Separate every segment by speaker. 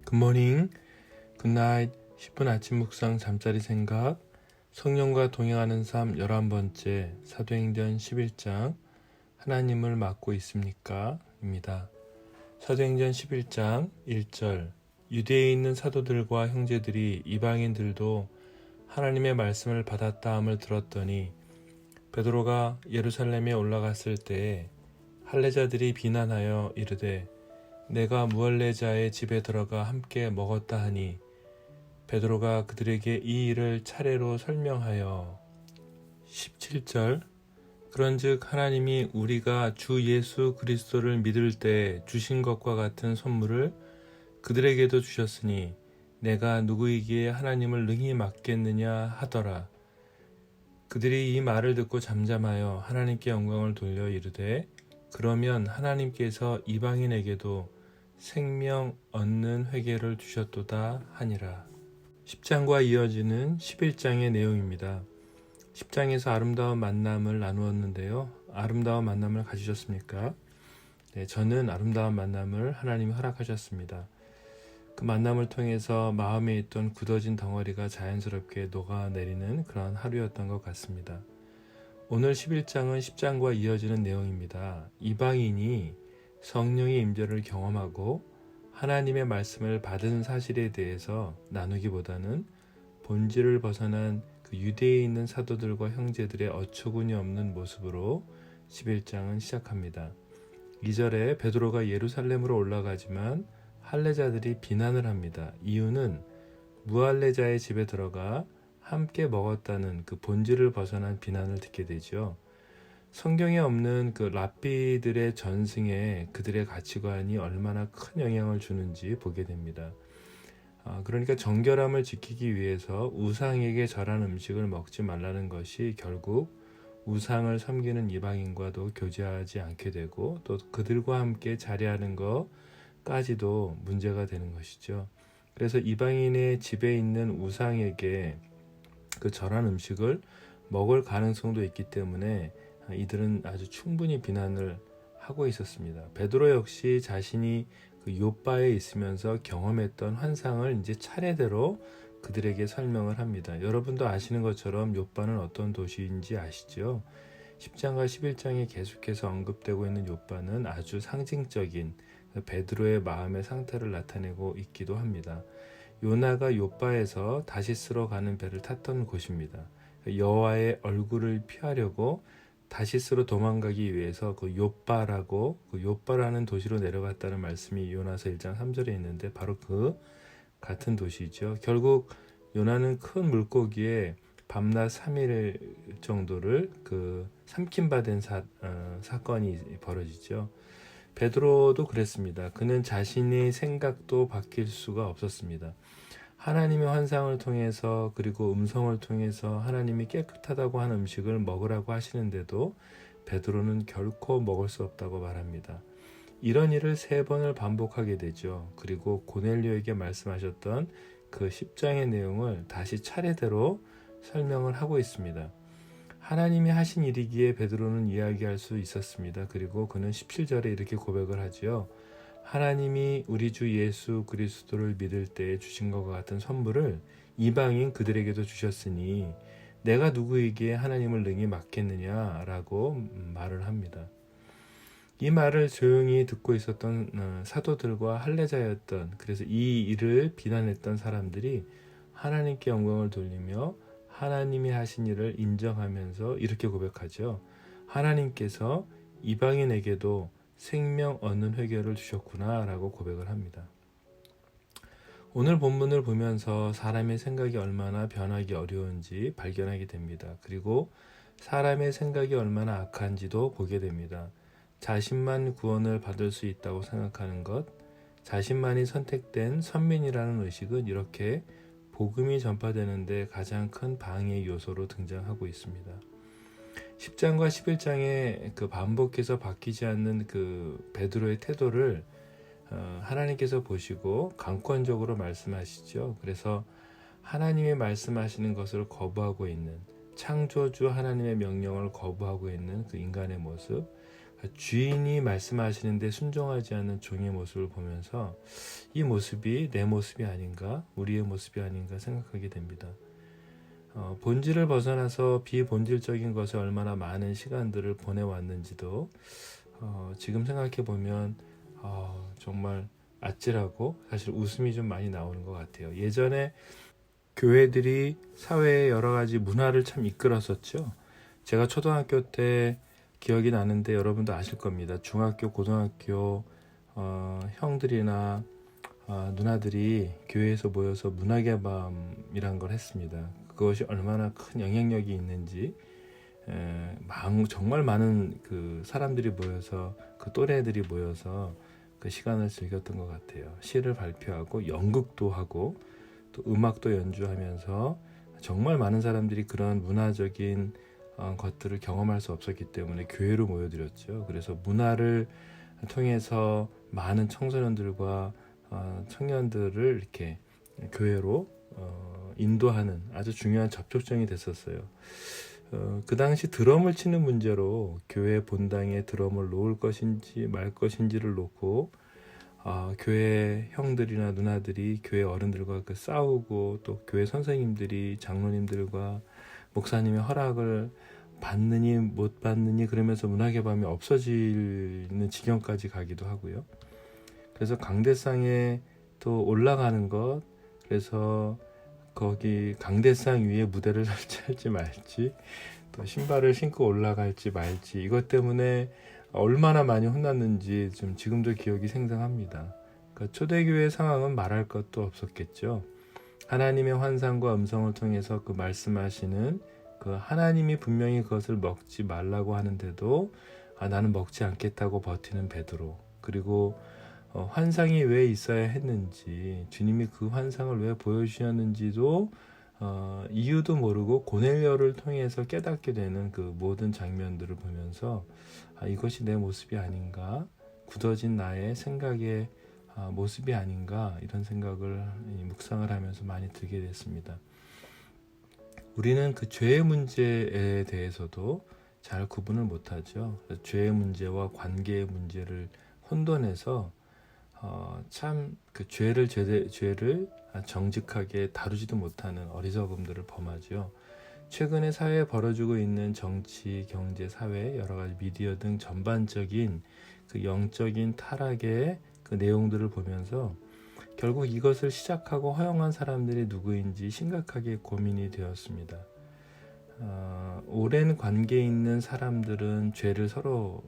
Speaker 1: 굿모닝, 굿나잇, 10분 아침 묵상 잠자리 생각, 성령과 동행하는 삶 11번째, 사도행전 11장, 하나님을 맡고 있습니까? 입니다. 사도행전 11장 1절, 유대에 있는 사도들과 형제들이 이방인들도 하나님의 말씀을 받았다 함을 들었더니 베드로가 예루살렘에 올라갔을 때에 할례자들이 비난하여 이르되 내가 무할례자의 집에 들어가 함께 먹었다 하니 베드로가 그들에게 이 일을 차례로 설명하여 17절 그런즉 하나님이 우리가 주 예수 그리스도를 믿을 때 주신 것과 같은 선물을 그들에게도 주셨으니 내가 누구이기에 하나님을 능히 맡겠느냐 하더라. 그들이 이 말을 듣고 잠잠하여 하나님께 영광을 돌려 이르되 그러면 하나님께서 이방인에게도 생명 얻는 회개를 주셨도다 하니라. 10장과 이어지는 11장의 내용입니다. 10장에서 아름다운 만남을 나누었는데요. 아름다운 만남을 가지셨습니까? 네, 저는 아름다운 만남을 하나님이 허락하셨습니다. 그 만남을 통해서 마음에 있던 굳어진 덩어리가 자연스럽게 녹아내리는 그런 하루였던 것 같습니다. 오늘 11장은 10장과 이어지는 내용입니다. 이방인이 성령의 임재를 경험하고 하나님의 말씀을 받은 사실에 대해서 나누기보다는 본질을 벗어난 그 유대에 있는 사도들과 형제들의 어처구니 없는 모습으로 11장은 시작합니다. 2절에 베드로가 예루살렘으로 올라가지만 할례자들이 비난을 합니다. 이유는 무할례자의 집에 들어가 함께 먹었다는 그 본질을 벗어난 비난을 듣게 되죠. 성경에 없는 그 랍비들의 전승에 그들의 가치관이 얼마나 큰 영향을 주는지 보게 됩니다. 그러니까 정결함을 지키기 위해서 우상에게 절한 음식을 먹지 말라는 것이 결국 우상을 섬기는 이방인과도 교제하지 않게 되고 또 그들과 함께 자리하는 것까지도 문제가 되는 것이죠. 그래서 이방인의 집에 있는 우상에게 그 절한 음식을 먹을 가능성도 있기 때문에 이들은 아주 충분히 비난을 하고 있었습니다. 베드로 역시 자신이 그 요바에 있으면서 경험했던 환상을 이제 차례대로 그들에게 설명을 합니다. 여러분도 아시는 것처럼 요바는 어떤 도시인지 아시죠? 10장과 11장에 계속해서 언급되고 있는 요바는 아주 상징적인 베드로의 마음의 상태를 나타내고 있기도 합니다. 요나가 요바에서 다시스로 가는 배를 탔던 곳입니다. 여호와의 얼굴을 피하려고 다시스로 도망가기 위해서 그 요바라는 도시로 내려갔다는 말씀이 요나서 1장 3절에 있는데 바로 그 같은 도시죠. 결국 요나는 큰 물고기에 밤낮 3일 정도를 그 삼킴받은 사건이 벌어지죠. 베드로도 그랬습니다. 그는 자신의 생각도 바뀔 수가 없었습니다. 하나님의 환상을 통해서 그리고 음성을 통해서 하나님이 깨끗하다고 한 음식을 먹으라고 하시는데도 베드로는 결코 먹을 수 없다고 말합니다. 이런 일을 3번을 반복하게 되죠. 그리고 고넬료에게 말씀하셨던 그 10장의 내용을 다시 차례대로 설명을 하고 있습니다. 하나님이 하신 일이기에 베드로는 이야기할 수 있었습니다. 그리고 그는 17절에 이렇게 고백을 하지요. 하나님이 우리 주 예수 그리스도를 믿을 때에 주신 것과 같은 선물을 이방인 그들에게도 주셨으니 내가 누구에게 하나님을 능히 맡겠느냐라고 말을 합니다. 이 말을 조용히 듣고 있었던 사도들과 할례자였던 그래서 이 일을 비난했던 사람들이 하나님께 영광을 돌리며 하나님이 하신 일을 인정하면서 이렇게 고백하죠. 하나님께서 이방인에게도 생명 얻는 회개를 주셨구나 라고 고백을 합니다. 오늘 본문을 보면서 사람의 생각이 얼마나 변하기 어려운지 발견하게 됩니다. 그리고 사람의 생각이 얼마나 악한지도 보게 됩니다. 자신만 구원을 받을 수 있다고 생각하는 것, 자신만이 선택된 선민이라는 의식은 이렇게 복음이 전파되는데 가장 큰 방해 요소로 등장하고 있습니다. 10장과 11장에 그 반복해서 바뀌지 않는 그 베드로의 태도를 하나님께서 보시고 강권적으로 말씀하시죠. 그래서 하나님의 말씀하시는 것을 거부하고 있는 창조주 하나님의 명령을 거부하고 있는 그 인간의 모습, 주인이 말씀하시는데 순종하지 않는 종의 모습을 보면서 이 모습이 내 모습이 아닌가, 우리의 모습이 아닌가 생각하게 됩니다. 본질을 벗어나서 비본질적인 것에 얼마나 많은 시간들을 보내왔는지도 지금 생각해 보면 정말 아찔하고 사실 웃음이 좀 많이 나오는 것 같아요. 예전에 교회들이 사회의 여러 가지 문화를 참 이끌었었죠. 제가 초등학교 때 기억이 나는데 여러분도 아실 겁니다. 중학교, 고등학교 형들이나 누나들이 교회에서 모여서 문학의 밤이란 걸 했습니다. 그것이 얼마나 큰 영향력이 있는지 정말 많은 그 사람들이 모여서 그 또래들이 모여서 그 시간을 즐겼던 것 같아요. 시를 발표하고 연극도 하고 또 음악도 연주하면서 정말 많은 사람들이 그런 문화적인 것들을 경험할 수 없었기 때문에 교회로 모여들었죠. 그래서 문화를 통해서 많은 청소년들과 청년들을 이렇게 교회로 인도하는 아주 중요한 접촉점이 됐었어요. 그 당시 드럼을 치는 문제로 교회 본당에 드럼을 놓을 것인지 말 것인지를 놓고 교회 형들이나 누나들이 교회 어른들과 싸우고 또 교회 선생님들이 장로님들과 목사님의 허락을 받느니 못 받느니 그러면서 문학의 밤이 없어지는 지경까지 가기도 하고요. 그래서 강대상에 또 올라가는 것, 그래서 거기 강대상 위에 무대를 설치할지 말지, 또 신발을 신고 올라갈지 말지, 이것 때문에 얼마나 많이 혼났는지 좀 지금도 기억이 생생합니다. 그러니까 초대교회 상황은 말할 것도 없었겠죠. 하나님의 환상과 음성을 통해서 그 말씀하시는 그 하나님이 분명히 그것을 먹지 말라고 하는데도 나는 먹지 않겠다고 버티는 베드로, 그리고 환상이 왜 있어야 했는지, 주님이 그 환상을 왜 보여주셨는지도 이유도 모르고 고넬료를 통해서 깨닫게 되는 그 모든 장면들을 보면서 이것이 내 모습이 아닌가, 굳어진 나의 생각의 모습이 아닌가, 이런 생각을 묵상을 하면서 많이 들게 됐습니다. 우리는 그 죄의 문제에 대해서도 잘 구분을 못하죠. 죄의 문제와 관계의 문제를 혼돈해서 참 그 죄를 정직하게 다루지도 못하는 어리석음들을 범하죠. 최근에 사회에 벌어지고 있는 정치, 경제, 사회, 여러 가지 미디어 등 전반적인 그 영적인 타락의 그 내용들을 보면서 결국 이것을 시작하고 허용한 사람들이 누구인지 심각하게 고민이 되었습니다. 오랜 관계에 있는 사람들은 죄를 서로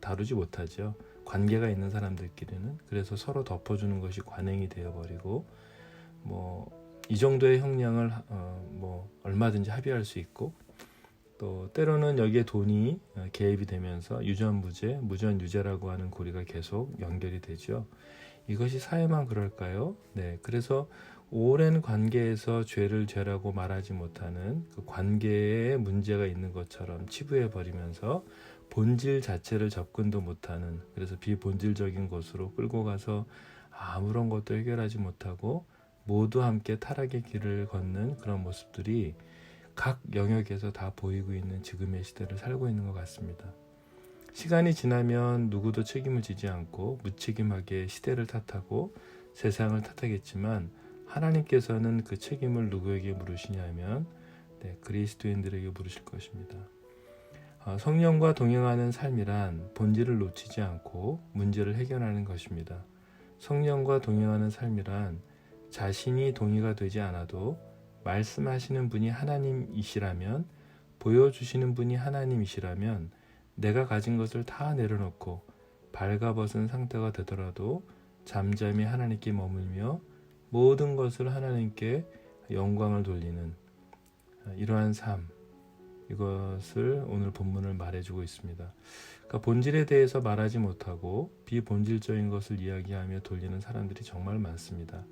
Speaker 1: 다루지 못하죠. 관계가 있는 사람들끼리는. 그래서 서로 덮어주는 것이 관행이 되어버리고 이 정도의 형량을 얼마든지 합의할 수 있고, 또 때로는 여기에 돈이 개입이 되면서 유전무죄, 무전유죄라고 하는 고리가 계속 연결이 되죠. 이것이 사회만 그럴까요? 네, 그래서 오랜 관계에서 죄를 죄라고 말하지 못하는 그 관계에 문제가 있는 것처럼 치부해버리면서 본질 자체를 접근도 못하는, 그래서 비본질적인 곳으로 끌고 가서 아무런 것도 해결하지 못하고 모두 함께 타락의 길을 걷는 그런 모습들이 각 영역에서 다 보이고 있는 지금의 시대를 살고 있는 것 같습니다. 시간이 지나면 누구도 책임을 지지 않고 무책임하게 시대를 탓하고 세상을 탓하겠지만, 하나님께서는 그 책임을 누구에게 물으시냐면 그리스도인들에게 물으실 것입니다. 성령과 동행하는 삶이란 본질을 놓치지 않고 문제를 해결하는 것입니다. 성령과 동행하는 삶이란 자신이 동의가 되지 않아도 말씀하시는 분이 하나님이시라면, 보여주시는 분이 하나님이시라면 내가 가진 것을 다 내려놓고 발가벗은 상태가 되더라도 잠잠히 하나님께 머물며 모든 것을 하나님께 영광을 돌리는 이러한 삶, 이것을 오늘 본문을 말해주고 있습니다. 그러니까 본질에 대해서 말하지 못하고 비본질적인 것을 이야기하며 돌리는 사람들이 정말 많습니다.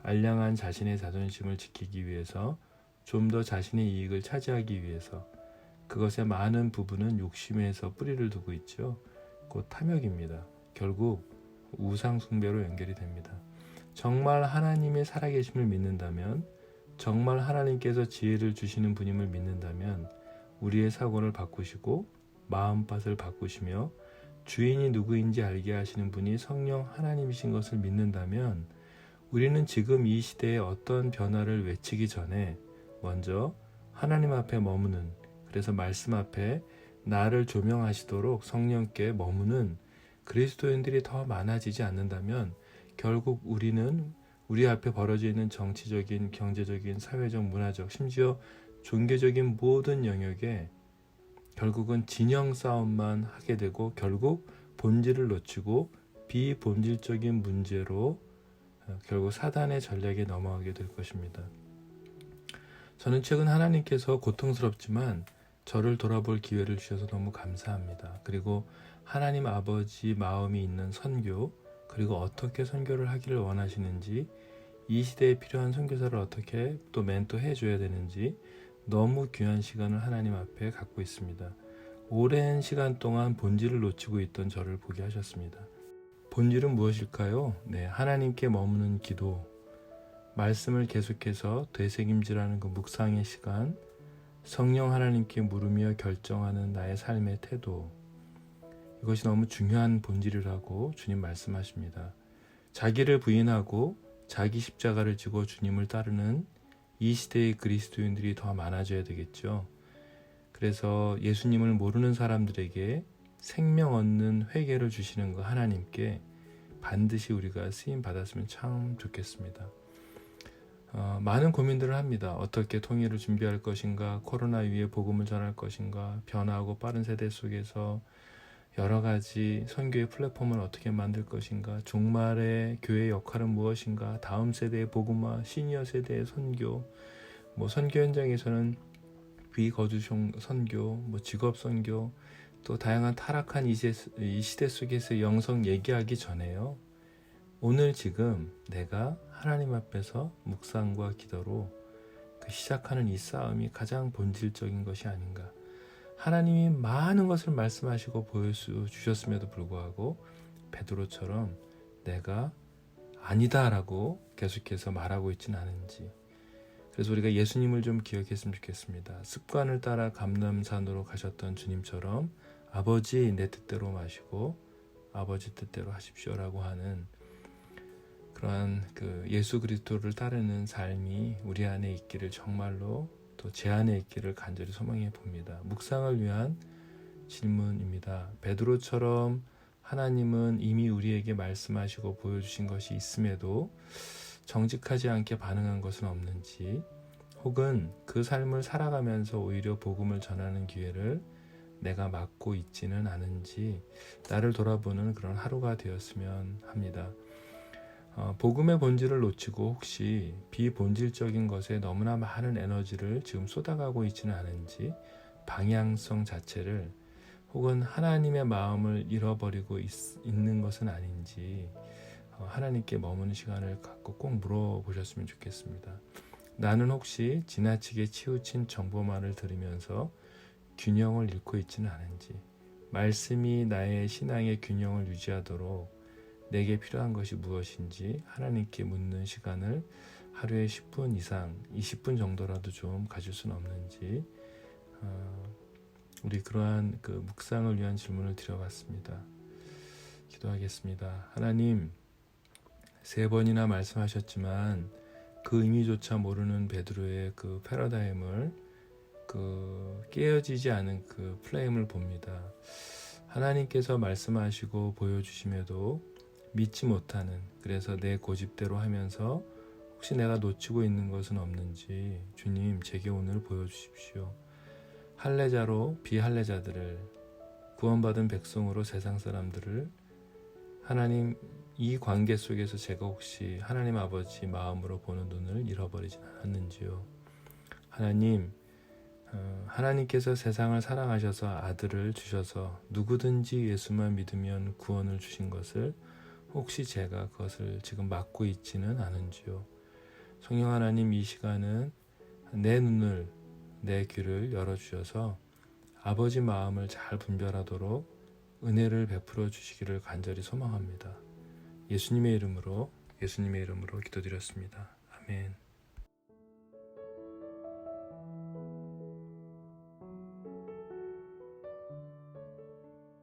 Speaker 1: 알량한 자신의 자존심을 지키기 위해서, 좀 더 자신의 이익을 차지하기 위해서, 그것의 많은 부분은 욕심에서 뿌리를 두고 있죠. 곧 탐욕입니다. 결국 우상 숭배로 연결이 됩니다. 정말 하나님의 살아계심을 믿는다면 정말 하나님께서 지혜를 주시는 분임을 믿는다면 우리의 사고를 바꾸시고 마음밭을 바꾸시며 주인이 누구인지 알게 하시는 분이 성령 하나님이신 것을 믿는다면 우리는 지금 이 시대에 어떤 변화를 외치기 전에 먼저 하나님 앞에 머무는, 그래서 말씀 앞에 나를 조명하시도록 성령께 머무는 그리스도인들이 더 많아지지 않는다면 결국 우리는 우리 앞에 벌어져 있는 정치적인, 경제적인, 사회적, 문화적, 심지어 종교적인 모든 영역에 결국은 진영 싸움만 하게 되고 결국 본질을 놓치고 비본질적인 문제로 결국 사단의 전략에 넘어가게 될 것입니다. 저는 최근 하나님께서 고통스럽지만 저를 돌아볼 기회를 주셔서 너무 감사합니다. 그리고 하나님 아버지 마음이 있는 선교, 그리고 어떻게 선교를 하기를 원하시는지, 이 시대에 필요한 선교사를 어떻게 또 멘토해 줘야 되는지 너무 귀한 시간을 하나님 앞에 갖고 있습니다. 오랜 시간 동안 본질을 놓치고 있던 저를 보게 하셨습니다. 본질은 무엇일까요? 하나님께 머무는 기도, 말씀을 계속해서 되새김질하는 그 묵상의 시간, 성령 하나님께 물으며 결정하는 나의 삶의 태도, 이것이 너무 중요한 본질이라고 주님 말씀하십니다. 자기를 부인하고 자기 십자가를 지고 주님을 따르는 이 시대의 그리스도인들이 더 많아져야 되겠죠. 그래서 예수님을 모르는 사람들에게 생명 얻는 회개를 주시는 그 하나님께 반드시 우리가 쓰임 받았으면 참 좋겠습니다. 많은 고민들을 합니다. 어떻게 통일을 준비할 것인가, 코로나 위에 복음을 전할 것인가, 변화하고 빠른 세대 속에서 여러 가지 선교의 플랫폼을 어떻게 만들 것인가, 종말의 교회의 역할은 무엇인가, 다음 세대의 복음화, 시니어 세대의 선교, 선교 현장에서는 비거주 선교, 직업 선교, 또 다양한 타락한 이 시대 속에서 영성 얘기하기 전에요. 오늘 지금 내가 하나님 앞에서 묵상과 기도로 시작하는 이 싸움이 가장 본질적인 것이 아닌가. 하나님이 많은 것을 말씀하시고 보여주셨음에도 불구하고 베드로처럼 내가 아니다라고 계속해서 말하고 있지는 않은지. 그래서 우리가 예수님을 좀 기억했으면 좋겠습니다. 습관을 따라 감람산으로 가셨던 주님처럼 아버지 내 뜻대로 마시고 아버지 뜻대로 하십시오라고 하는 그러한 예수 그리스도를 따르는 삶이 우리 안에 있기를 정말로 또 제 안에 있기를 간절히 소망해 봅니다. 묵상을 위한 질문입니다. 베드로처럼 하나님은 이미 우리에게 말씀하시고 보여주신 것이 있음에도 정직하지 않게 반응한 것은 없는지, 혹은 그 삶을 살아가면서 오히려 복음을 전하는 기회를 내가 맡고 있지는 않은지 나를 돌아보는 그런 하루가 되었으면 합니다. 복음의 본질을 놓치고 혹시 비본질적인 것에 너무나 많은 에너지를 지금 쏟아가고 있지는 않은지, 방향성 자체를 혹은 하나님의 마음을 잃어버리고 있는 것은 아닌지 하나님께 머무는 시간을 갖고 꼭 물어보셨으면 좋겠습니다. 나는 혹시 지나치게 치우친 정보만을 들으면서 균형을 잃고 있지는 않은지, 말씀이 나의 신앙의 균형을 유지하도록 내게 필요한 것이 무엇인지 하나님께 묻는 시간을 하루에 10분 이상, 20분 정도라도 좀 가질 수는 없는지, 우리 그러한 묵상을 위한 질문을 드려봤습니다. 기도하겠습니다. 하나님, 3번이나 말씀하셨지만 그 의미조차 모르는 베드로의 패러다임을 깨어지지 않은 플레임을 봅니다. 하나님께서 말씀하시고 보여주심에도 믿지 못하는, 그래서 내 고집대로 하면서 혹시 내가 놓치고 있는 것은 없는지 주님 제게 오늘 보여주십시오. 할례자로 비할례자들을, 구원받은 백성으로 세상 사람들을, 하나님 이 관계 속에서 제가 혹시 하나님 아버지 마음으로 보는 눈을 잃어버리진 않았는지요. 하나님, 하나님께서 세상을 사랑하셔서 아들을 주셔서 누구든지 예수만 믿으면 구원을 주신 것을 혹시 제가 그것을 지금 막고 있지는 않은지요. 성령 하나님, 이 시간은 내 눈을, 내 귀를 열어주셔서 아버지 마음을 잘 분별하도록 은혜를 베풀어 주시기를 간절히 소망합니다. 예수님의 이름으로 기도드렸습니다. 아멘.